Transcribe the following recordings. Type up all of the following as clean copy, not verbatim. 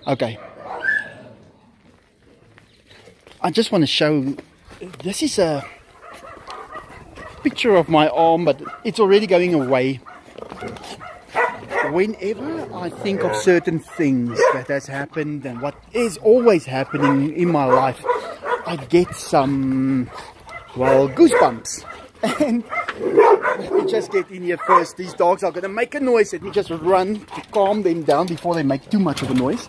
Okay. I just want to show, this is a picture of my arm, but it's already going away. Whenever I think of certain things that has happened and what is always happening in my life, I get some, well, goosebumps. And let me just get in here first. These dogs are going to make a noise. Let me just run to calm them down before they make too much of a noise.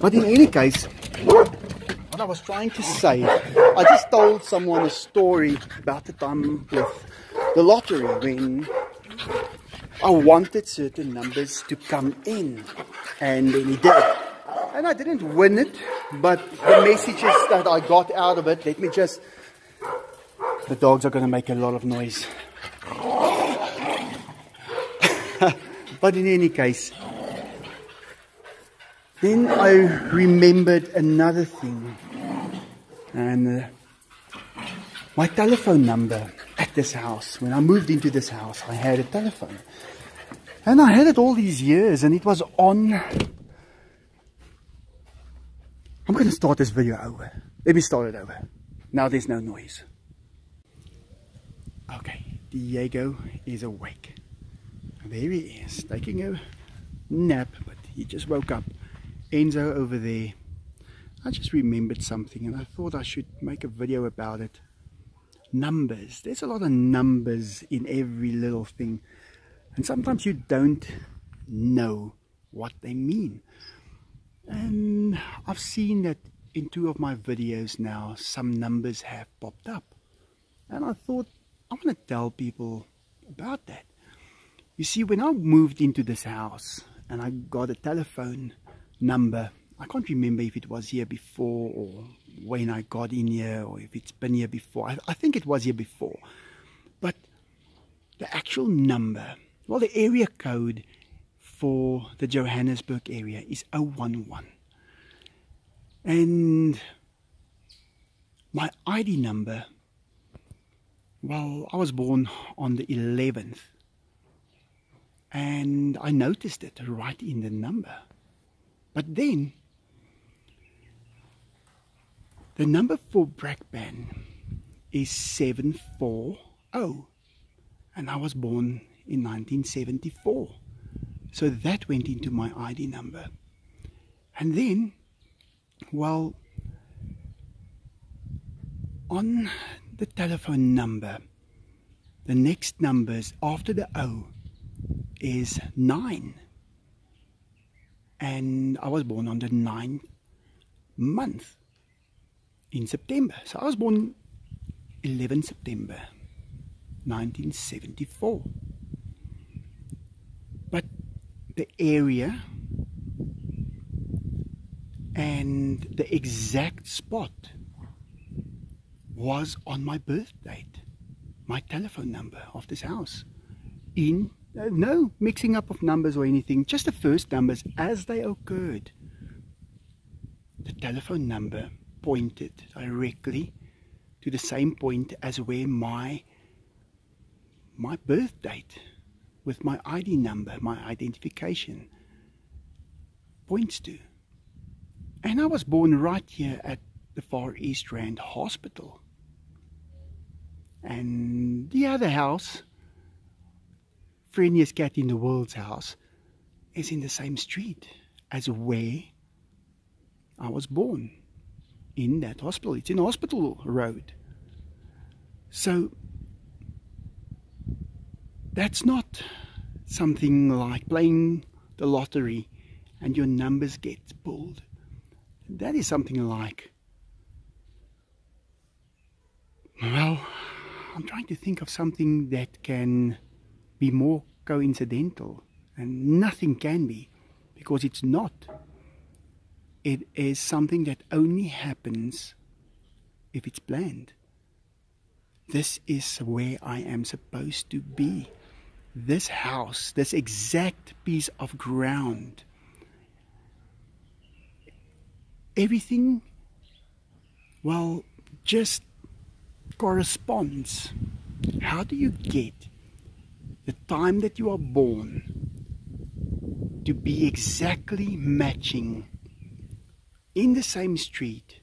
But in any case, what I was trying to say, I just told someone a story about the time with the lottery when I wanted certain numbers to come in, and then he did. And I didn't win it, but the messages that I got out of it, let me just... The dogs are going to make a lot of noise. But in any case, then I remembered another thing. And my telephone number at this house. When I moved into this house, I had a telephone. And I had it all these years, and it was on... I'm going to start this video over. Let me start it over. Now there's no noise. Okay, Diego is awake. There he is, taking a nap, but he just woke up. Enzo over there. I just remembered something and I thought I should make a video about it. Numbers. There's a lot of numbers in every little thing. And sometimes you don't know what they mean. And I've seen that in 2 of my videos now, some numbers have popped up. And I thought, I want to tell people about that. You see, when I moved into this house and I got a telephone number, I can't remember if it was here before or when I got in here or if it's been here before. I think it was here before. But the actual number, well, the area code for the Johannesburg area is 011. And my ID number, well, I was born on the 11th. And I noticed it right in the number. But then, the number for Brakpan is 740. And I was born in 1974. So that went into my ID number. And then, well, on the telephone number, the next numbers after the O is 9. And I was born on the 9th month in September. So I was born 11 September 1974. But the area and the exact spot was on my birth date, my telephone number of this house. In no mixing up of numbers or anything, just the first numbers as they occurred. The telephone number pointed directly to the same point as where my birth date with my ID number, my identification, points to. And I was born right here at the Far East Rand Hospital. And the other house, Friendliest Cat in the World's house, is in the same street as where I was born, in that hospital. It's in Hospital Road. So that's not something like playing the lottery and your numbers get pulled. That is something like, well, I'm trying to think of something that can be more coincidental, and nothing can be, because it's not. It is something that only happens if it's planned. This is where I am supposed to be. This house, this exact piece of ground, everything, well, just corresponds. How do you get the time that you are born to be exactly matching in the same street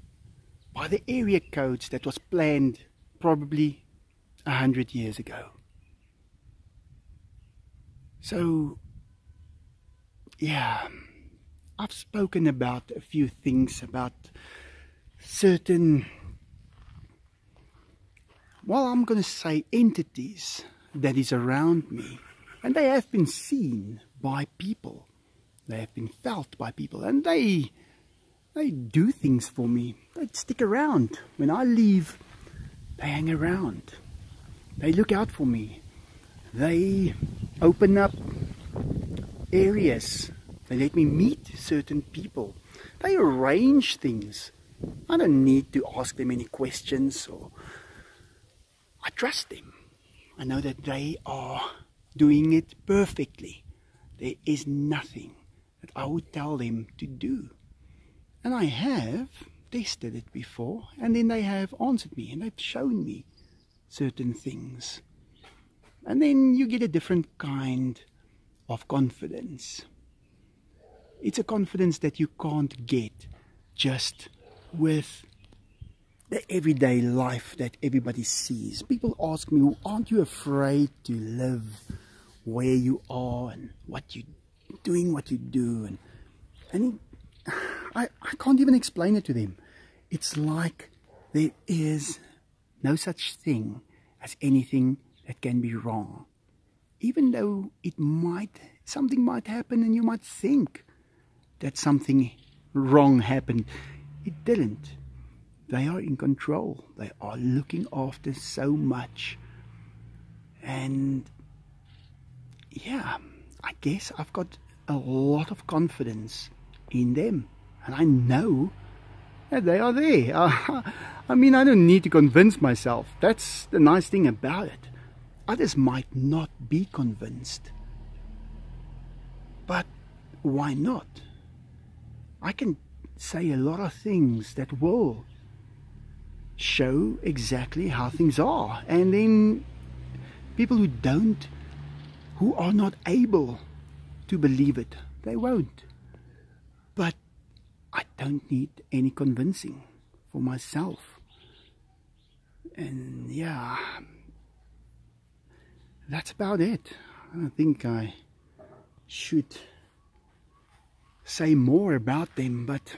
by the area codes that was planned probably 100 years ago. So, yeah, I've spoken about a few things about certain, well, I'm going to say entities that is around me, and they have been seen by people, they have been felt by people, and they do things for me. They stick around. When I leave, they hang around. They look out for me. They open up areas. They let me meet certain people. They arrange things. I don't need to ask them any questions, or I trust them. I know that they are doing it perfectly. There is nothing that I would tell them to do. And I have tested it before, and then they have answered me and they've shown me certain things. And then you get a different kind of confidence. It's a confidence that you can't get just with the everyday life that everybody sees. People ask me, aren't you afraid to live where you are and what you're doing, what you do? And I can't even explain it to them. It's like there is no such thing as anything that can be wrong. Even though something might happen and you might think that something wrong happened, it didn't. They are in control. They are looking after so much. And yeah, I guess I've got a lot of confidence in them. And I know that they are there. I mean, I don't need to convince myself. That's the nice thing about it. Others might not be convinced. But why not? I can say a lot of things that will show exactly how things are, and then people who are not able to believe it, they won't. But I don't need any convincing for myself. And yeah, that's about it. I don't think I should say more about them, but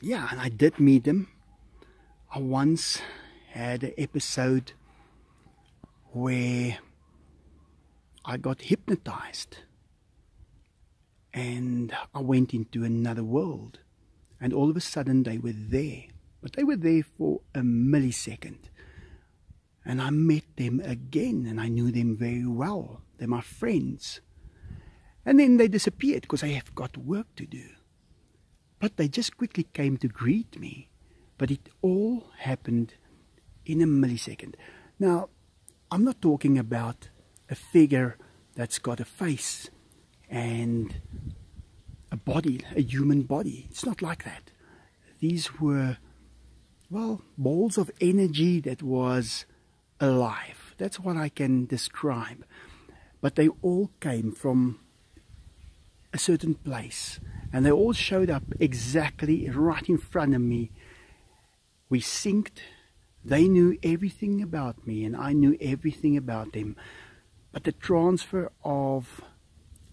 yeah, and I did meet them. I once had an episode where I got hypnotized and I went into another world, and all of a sudden they were there, but they were there for a millisecond, and I met them again and I knew them very well. They're my friends, and then they disappeared because they have got work to do. But they just quickly came to greet me. But it all happened in a millisecond. Now, I'm not talking about a figure that's got a face and a body, a human body. It's not like that. These were, well, balls of energy that was alive. That's what I can describe. But they all came from a certain place. And they all showed up exactly right in front of me. We synced. They knew everything about me and I knew everything about them. But the transfer of,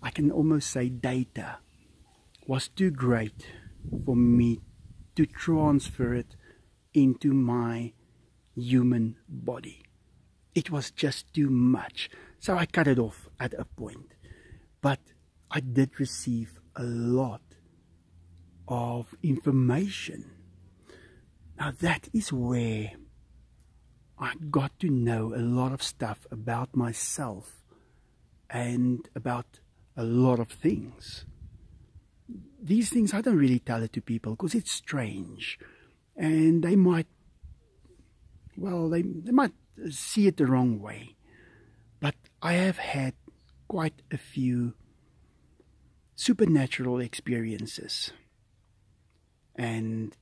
I can almost say, data was too great for me to transfer it into my human body. It was just too much. So I cut it off at a point. But I did receive a lot of information. Now that is where I got to know a lot of stuff about myself and about a lot of things. These things I don't really tell it to people because it's strange, and they might, well, they might see it the wrong way. But I have had quite a few supernatural experiences, and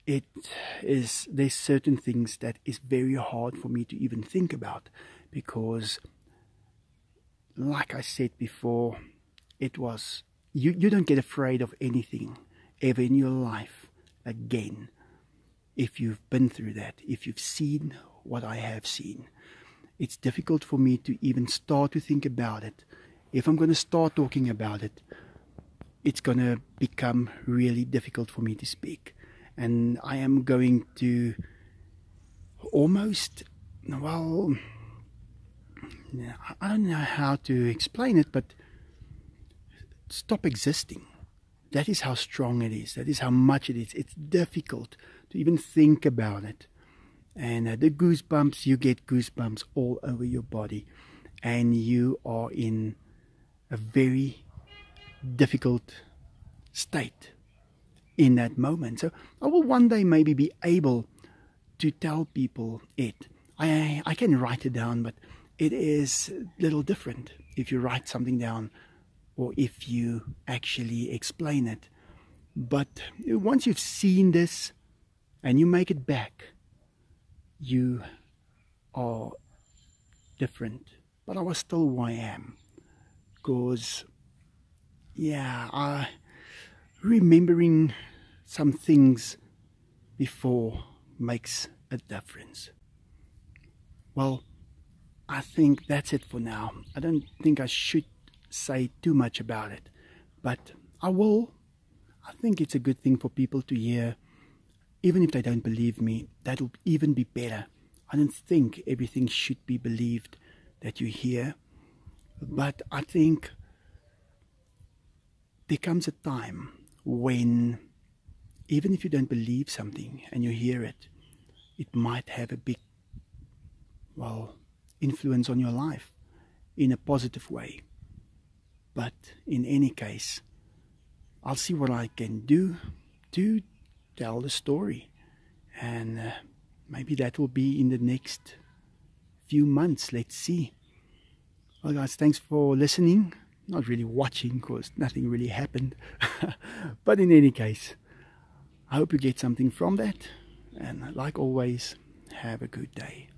there's certain things that is very hard for me to even think about, because like I said before, it was, you don't get afraid of anything ever in your life again. If you've been through that, if you've seen what I have seen, it's difficult for me to even start to think about it. If I'm going to start talking about it, it's going to become really difficult for me to speak. And I am going to almost, well, I don't know how to explain it, but stop existing. That is how strong it is. That is how much it is. It's difficult to even think about it. And the goosebumps, you get goosebumps all over your body. And you are in a very difficult state in that moment. So I will one day maybe be able to tell people it. I can write it down, but it is a little different if you write something down or if you actually explain it. But once you've seen this and you make it back, you are different. But I was still who I am. Because, yeah, remembering some things before makes a difference. Well, I think that's it for now. I don't think I should say too much about it, but I will. I think it's a good thing for people to hear. Even if they don't believe me, that'll even be better. I don't think everything should be believed that you hear, but I think there comes a time when even if you don't believe something and you hear it, it might have a big, well, influence on your life in a positive way. But in any case, I'll see what I can do to tell the story, and maybe that will be in the next few months. Let's see. Well guys, thanks for listening. Not really watching because nothing really happened. But in any case, I hope you get something from that, and like always, have a good day.